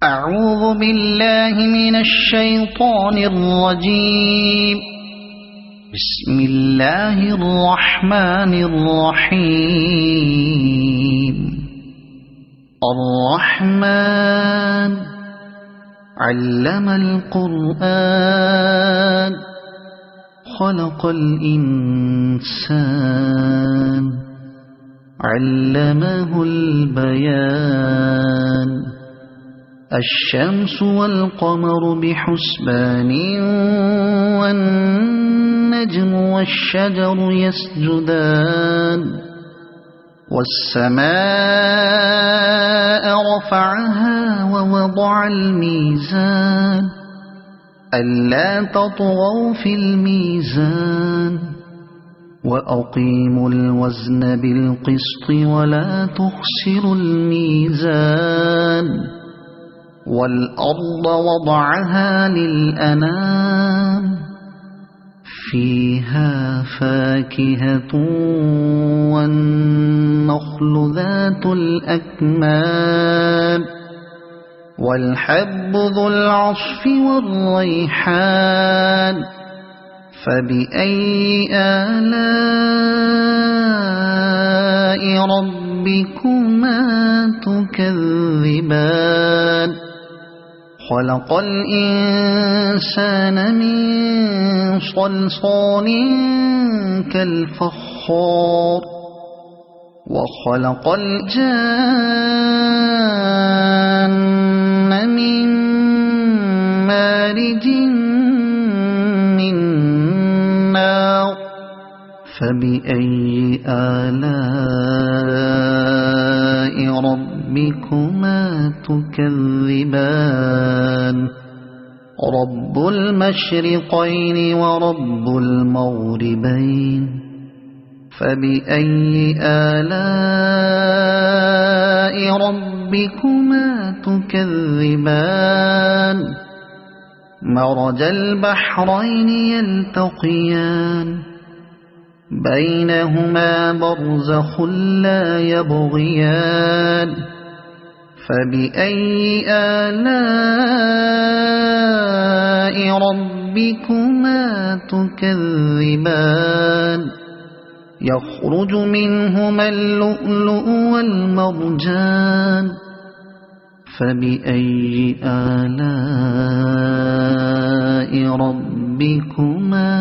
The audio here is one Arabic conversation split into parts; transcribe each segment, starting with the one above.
أعوذ بالله من الشيطان الرجيم. بسم الله الرحمن الرحيم. الرحمن علم القرآن خلق الإنسان علمه البيان. الشمس والقمر بحسبان والنجم والشجر يسجدان. والسماء رفعها ووضع الميزان ألا تطغوا في الميزان وأقيموا الوزن بالقسط ولا تخسروا الميزان. والأرض وضعها للأنام فيها فاكهة والنخل ذات الأكمام والحب ذو العصف والريحان. فبأي آلاء ربكما تكذبان. خلق الإنسان من صلصال كالفخار وخلق الجان من مارج من نار. فبأي آلاء ربكما تكذبان. رب المشرقين ورب المغربين. فبأي آلاء ربكما تكذبان. مرج البحرين يلتقيان بينهما برزخ لا يبغيان. فبأي آلاء ربكما تكذبان. يخرج منهما اللؤلؤ والمرجان. فبأي آلاء ربكما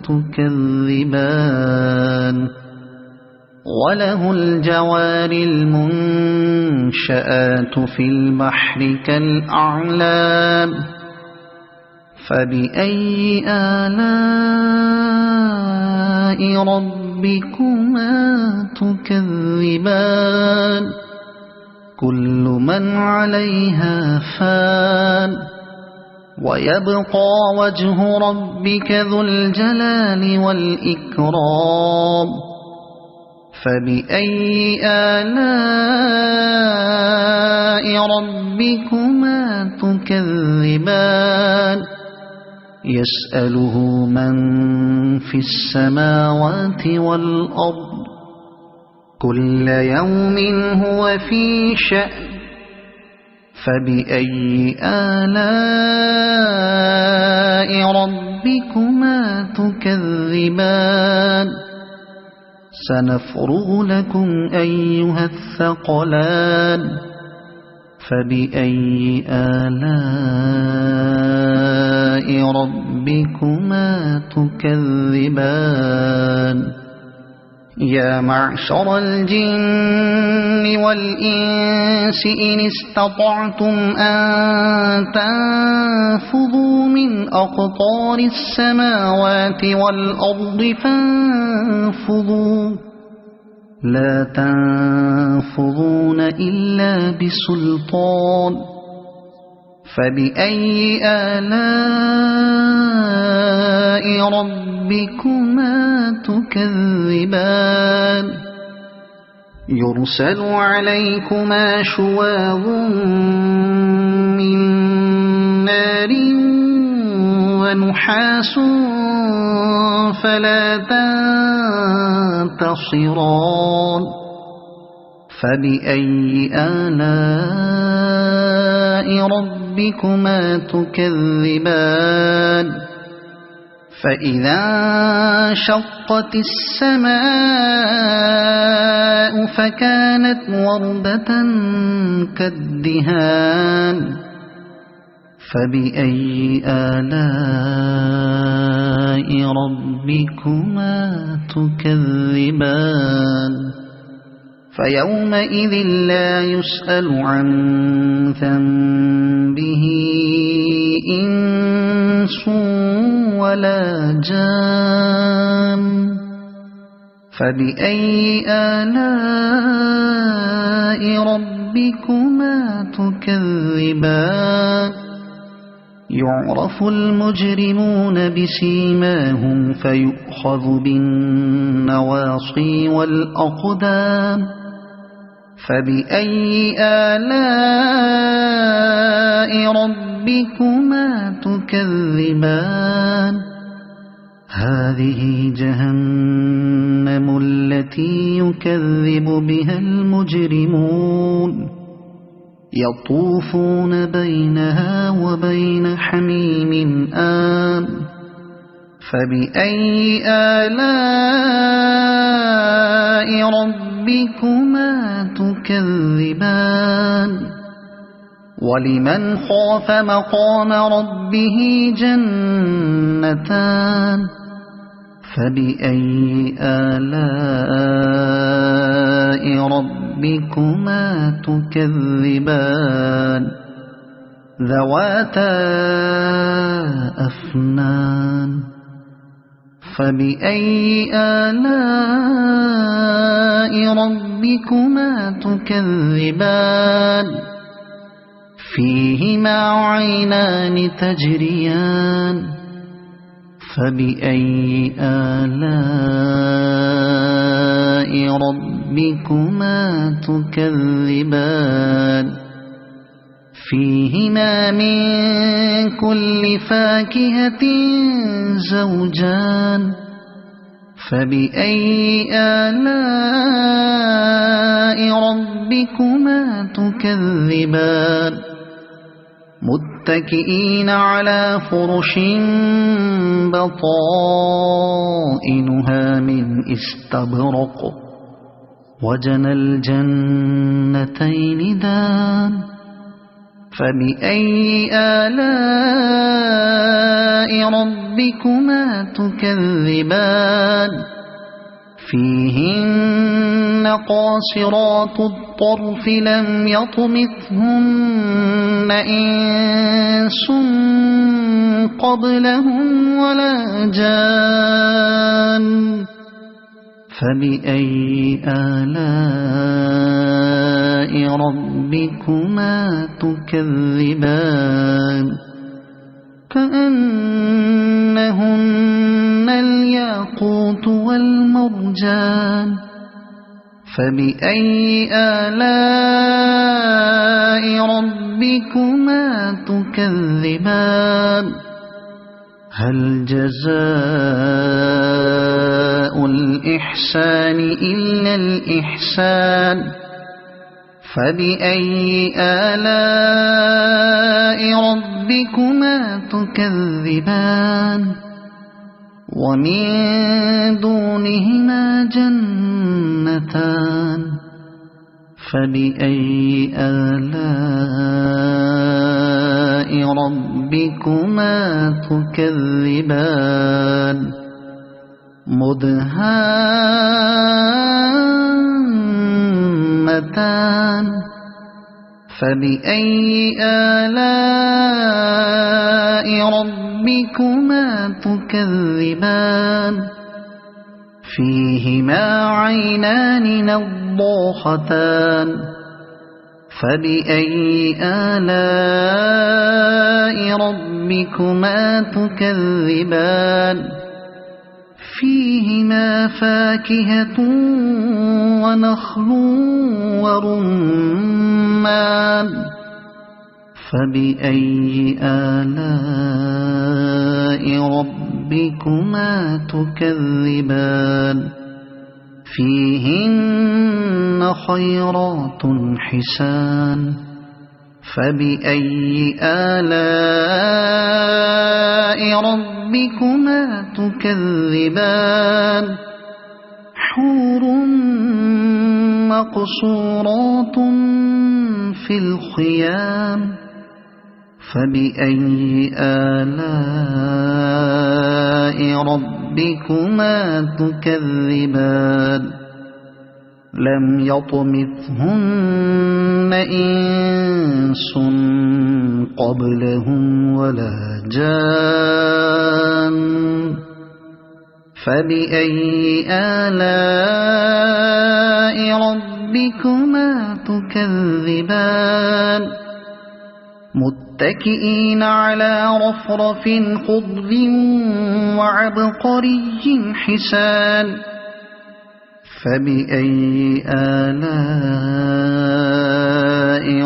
تكذبان. وله الجوار المنشآت في البحر كالأعلام. فبأي آلاء ربكما تكذبان. كل من عليها فان ويبقى وجه ربك ذو الجلال والإكرام. فبأي آلاء ربكما تكذبان. يسأله من في السماوات والأرض كل يوم هو في شأن. فبأي آلاء ربكما تكذبان. سنفرغ لكم أيها الثقلان. فبأي آلاء ربكما تكذبان. يا معشر الجن والإنس إن استطعتم أن تنفذوا من أقطار السماوات والأرض فانفذوا لا تنفذون إلا بسلطان. فبأي آلاء ربكما تكذبان. يرسل عليكما شواظ من نار ونحاس فلا تنتصران. فبأي آلاء ربكما تكذبان فإذا انشقت السماء فكانت وردة كالدهان فبأي آلاء ربكما تكذبان فيومئذ لا يسأل عن ذنبه إنس ولا جان فبأي آلاء ربكما تكذبان يعرف المجرمون بسيماهم فيؤخذ بالنواصي والأقدام فبأي آلاء ربكما تكذبان هذه جهنم التي يكذب بها المجرمون يطوفون بينها وبين حميم آن فبأي آلاء ربكما تكذبان ولمن خاف مقام ربه جنتان فبأي آلاء ربكما تكذبان ذواتا أفنان فبأي آلاء ربكما تكذبان فيهما عينان تجريان فبأي آلاء ربكما تكذبان فيهما من كل فاكهة زوجان فبأي آلاء ربكما تكذبان متكئين على فرش بطائنها من استبرق وجنى الجنتين دان فبأي آلاء ربكما تكذبان فيهن قاصرات الطرف لم يطمثهن إنس قبلهم ولا جان فبأي آلاء ربكما تكذبان كأنهن الياقوت والمرجان فبأي آلاء ربكما تكذبان هل جزاء الإحسان إلا الإحسان فبأي آلاء ربكما تكذبان ومن دونهما جنتان فبأي آلاء ربكما تكذبان مدهامتان فبأي آلاء ربكما تكذبان فيهما عينان نضاختان فبأي آلاء ربكما تكذبان فيهما فاكهة ونخل ورمان فبأي آلاء ربكما تكذبان فيهن خيرات حسان فبأي آلاء ربكما تكذبان حور مقصورات في الخيام فبأي آلاء ربكما تكذبان لم يطمثهن إنس قبلهم ولا جان فبأي آلاء ربكما تكذبان متكئين على رفرف خضر وعبقري حسان فبأي آلاء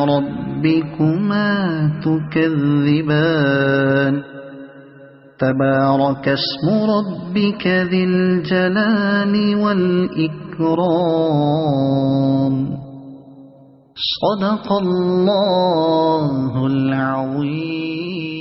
ربكما تكذبان تبارك اسم ربك ذي الجلال والإكرام صدق الله العظيم.